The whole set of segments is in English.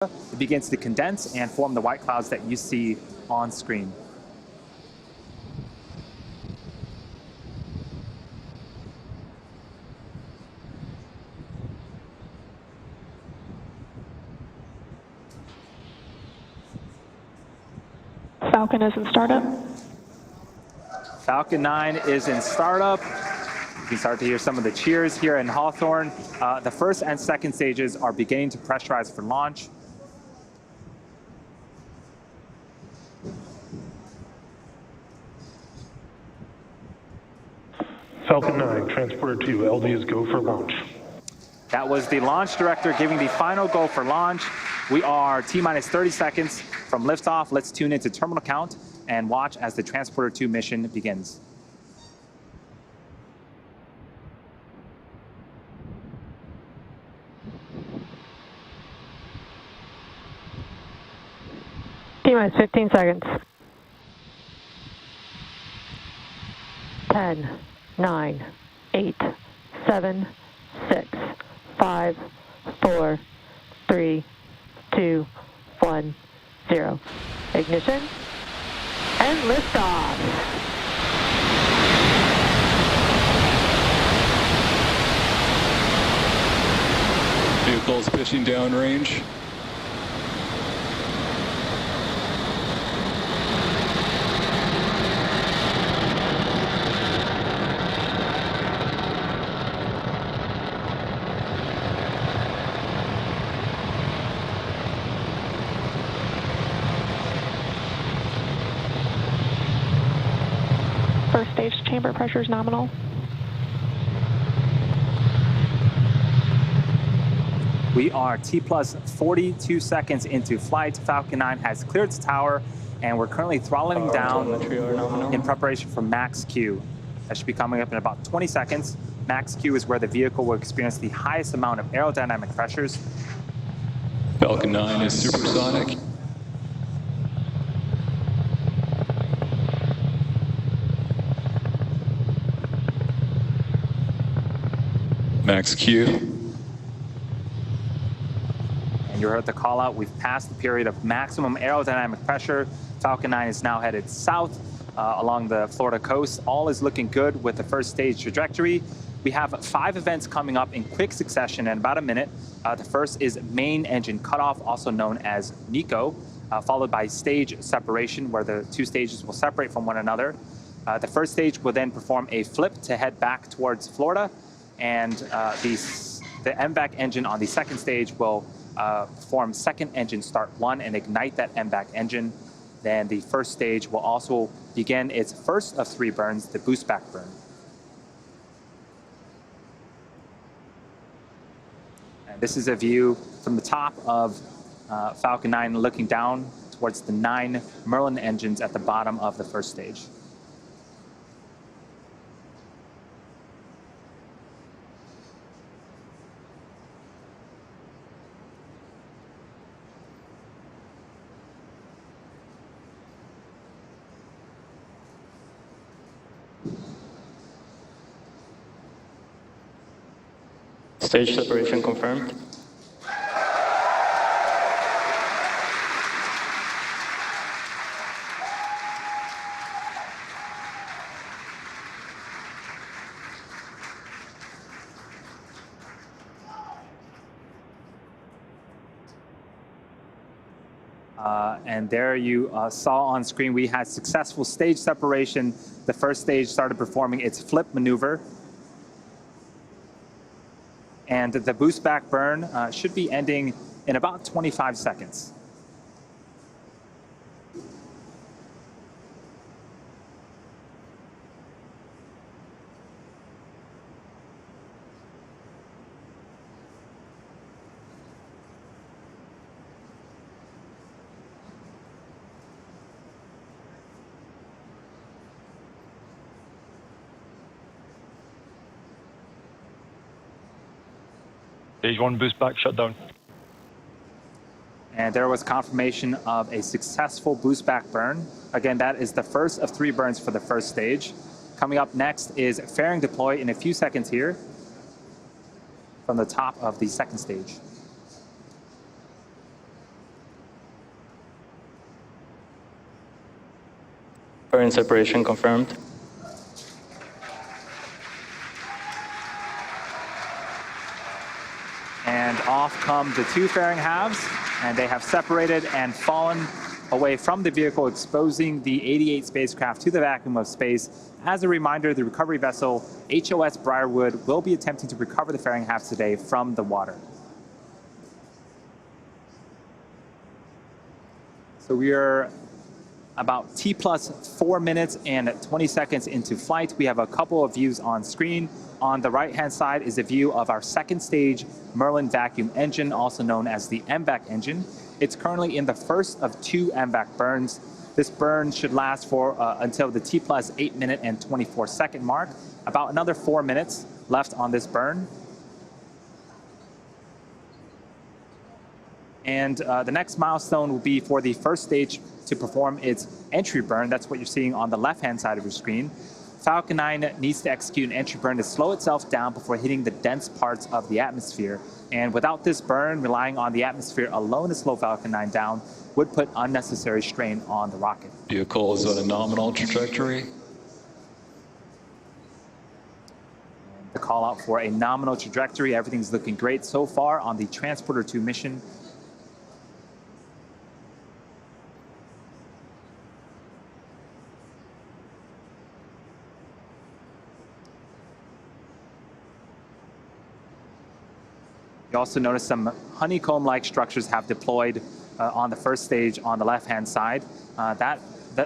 it begins to condense and form the white clouds that you see on screen. Falcon is in startup. Falcon 9 is in startup. You can start to hear some of the cheers here in Hawthorne. The first and second stages are beginning to pressurize for launch. Falcon 9, Transporter-2, LD is go for launch. That was the launch director giving the final go for launch. We are T-minus 30 seconds from liftoff. Let's tune into terminal count and watch as the Transporter-2 mission begins. T-minus 15 seconds. 10, 9, 8, 7, 6, 5, 4, 3, 2, 1, 0. Ignition and liftoff. Vehicles pitching downrange. First stage chamber pressure is nominal. We are T-plus 42 seconds into flight. Falcon 9 has cleared its tower, and we're currently throttling down in preparation for max Q. That should be coming up in about 20 seconds. Max Q is where the vehicle will experience the highest amount of aerodynamic pressures. Falcon 9 is supersonic. Max Q. And you heard the call out. We've passed the period of maximum aerodynamic pressure. Falcon 9 is now headed south along the Florida coast. All is looking good with the first stage trajectory. We have 5 events coming up in quick succession in about a minute. The first is main engine cutoff, also known as MECO, followed by stage separation, where the 2 stages will separate from one another. The first stage will then perform a flip to head back towards Florida, and the MVAC engine on the second stage will perform second engine start 1 and ignite that MVAC engine. Then the first stage will also begin its first of 3 burns, the boost back burn. And this is a view from the top of Falcon 9 looking down towards the 9 Merlin engines at the bottom of the first stage. Stage separation confirmed. And there you saw on screen, we had successful stage separation. The first stage started performing its flip maneuver. And the boost back burn should be ending in about 25 seconds. Stage 1 boost back shutdown. And there was confirmation of a successful boost back burn. Again, that is the first of 3 burns for the first stage. Coming up next is fairing deploy in a few seconds here from the top of the second stage. Burn separation confirmed. And off come the two fairing halves, and they have separated and fallen away from the vehicle, exposing the 88 spacecraft to the vacuum of space. As a reminder, the recovery vessel HOS Briarwood will be attempting to recover the fairing halves today from the water. So we are about T plus 4 minutes and 20 seconds into flight. We have a couple of views on screen. On the right-hand side is a view of our second stage Merlin vacuum engine, also known as the MVAC engine. It's currently in the first of 2 MVAC burns. This burn should last for until the T plus 8 minute and 24 second mark. About another 4 minutes left on this burn. And the next milestone will be for the first stage to perform its entry burn. That's what you're seeing on the left-hand side of your screen. Falcon 9 needs to execute an entry burn to slow itself down before hitting the dense parts of the atmosphere. And without this burn, relying on the atmosphere alone to slow Falcon 9 down would put unnecessary strain on the rocket. Vehicle is on a nominal trajectory. The call out for a nominal trajectory. Everything's looking great so far on the Transporter-2 mission. You also notice some honeycomb-like structures have deployed on the first stage on the left-hand side.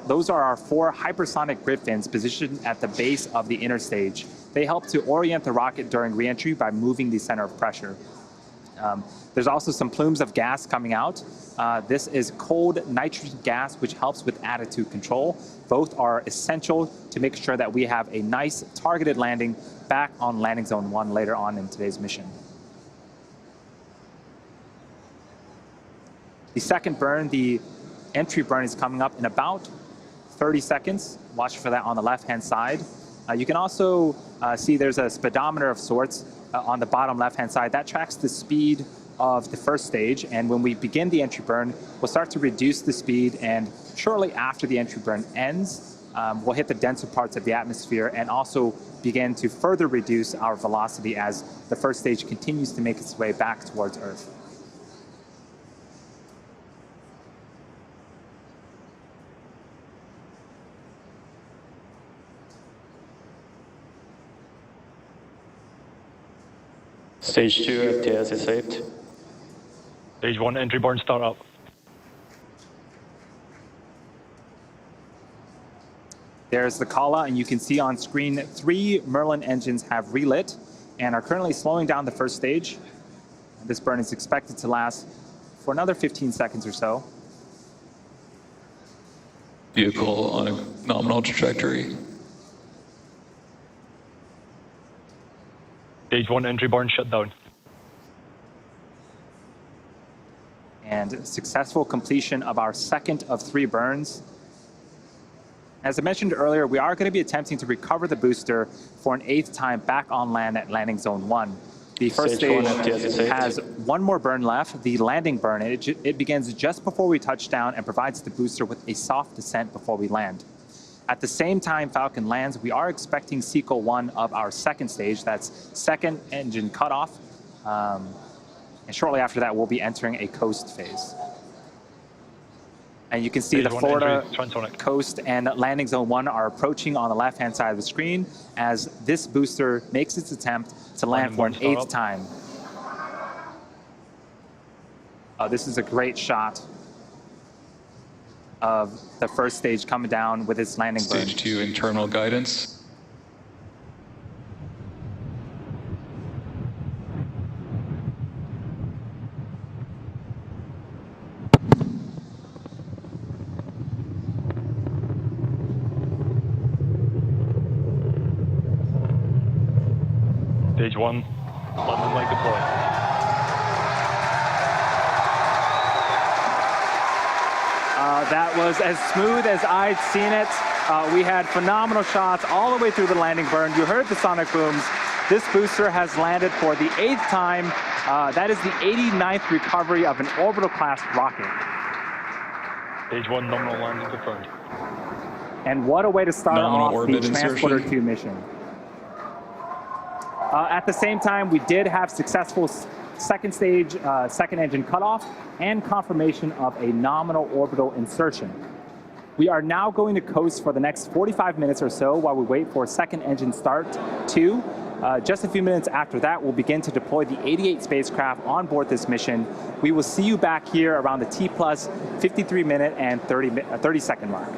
Those are our 4 hypersonic grid fins positioned at the base of the inner stage. They help to orient the rocket during re-entry by moving the center of pressure. There's also some plumes of gas coming out. This is cold nitrogen gas, which helps with attitude control. Both are essential to make sure that we have a nice targeted landing back on landing zone 1 later on in today's mission. The second burn, the entry burn, is coming up in about 30 seconds. Watch for that on the left-hand side. You can also see there's a speedometer of sorts on the bottom left-hand side. That tracks the speed of the first stage, and when we begin the entry burn, we'll start to reduce the speed, and shortly after the entry burn ends, we'll hit the denser parts of the atmosphere and also begin to further reduce our velocity as the first stage continues to make its way back towards Earth. Stage 2 FTS is saved. Stage 1 entry burn start up. There's the call out, and you can see on screen 3 Merlin engines have relit and are currently slowing down the first stage. This burn is expected to last for another 15 seconds or so. Vehicle on a nominal trajectory. Stage 1 entry burn shut down. And successful completion of our second of 3 burns. As I mentioned earlier, we are going to be attempting to recover the booster for an 8th time back on land at landing zone 1. The first stage has 1 more burn left, the landing burn. It begins just before we touch down and provides the booster with a soft descent before we land. At the same time Falcon lands, we are expecting sequel 1 of our second stage. That's second engine cutoff. And shortly after that, we'll be entering a coast phase. And you can see the Florida coast and landing zone 1 are approaching on the left-hand side of the screen as this booster makes its attempt to land for an 8th time. This is a great shot of the first stage coming down with its landing burn. Stage 2 internal guidance. Stage 1, landing light deploy. That was as smooth as I'd seen it. We had phenomenal shots all the way through the landing burn. You heard the sonic booms. This booster has landed for the 8th time. That is the 89th recovery of an orbital class rocket. Stage 1 nominal landing confirmed. And what a way to start Nominal off the orbit Transporter-2 insertion. mission. At the same time, we did have successful second stage, second engine cutoff, and confirmation of a nominal orbital insertion. We are now going to coast for the next 45 minutes or so while we wait for second engine start 2. Just a few minutes after that, we'll begin to deploy the 88 spacecraft on board this mission. We will see you back here around the T plus 53 minute and 30 second mark.